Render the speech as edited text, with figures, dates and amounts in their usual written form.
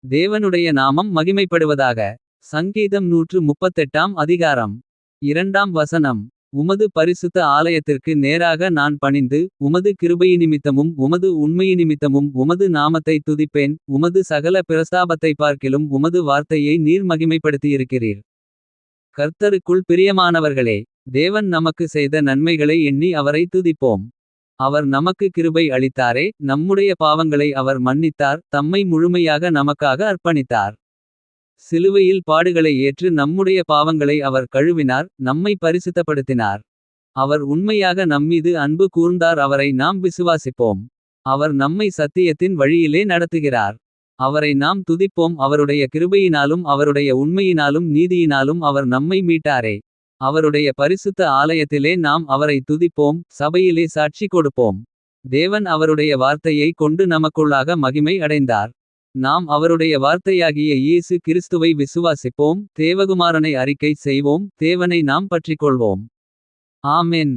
தேவனுடைய நாமம் மகிமைப்படுவதாக. சங்கீதம் 138ஆம் அதிகாரம். 2ஆம் வசனம். உமது பரிசுத்த ஆலயத்திற்கு நேராக நான் பணிந்து. உமது கிருபையினிமித்தமும் உமது உண்மையினிமித்தமும் உமது நாமத்தை துதிப்பேன். உமது சகல பிரஸ்தாபத்தை பார்க்கிலும் உமது வார்த்தையை நீர் மகிமைப்படுத்தியிருக்கிறீர். கர்த்தருக்குள் பிரியமானவர்களே. தேவன் நமக்கு செய்த நன்மைகளை எண்ணி அவரை துதிப்போம். அவர் நமக்கு கிருபை அளித்தாரே. நம்முடைய பாவங்களை அவர் மன்னித்தார். தம்மை முழுமையாக நமக்காக அர்ப்பணித்தார். சிலுவையில் பாடுகளை ஏற்று நம்முடைய பாவங்களை அவர் கழுவினார். நம்மை பரிசுத்தப்படுத்தினார். அவர் உண்மையாக நம்மீது அன்பு கூர்ந்தார். அவரை நாம் விசுவாசிப்போம். அவர் நம்மை சத்தியத்தின் வழியிலே நடத்துகிறார். அவரை நாம் துதிப்போம். அவருடைய கிருபையினாலும் அவருடைய உண்மையினாலும் நீதியினாலும் அவர் நம்மை மீட்டாரே. அவருடைய பரிசுத்த ஆலயத்திலே நாம் அவரை துதிப்போம். சபையிலே சாட்சி கொடுப்போம். தேவன் அவருடைய வார்த்தையை கொண்டு நமக்குள்ளாக மகிமை அடைந்தார். நாம் அவருடைய வார்த்தையாகிய இயேசு கிறிஸ்துவை விசுவாசிப்போம். தேவகுமாரனை அறிக்கை செய்வோம். தேவனை நாம் பற்றிக்கொள்வோம். ஆமென்.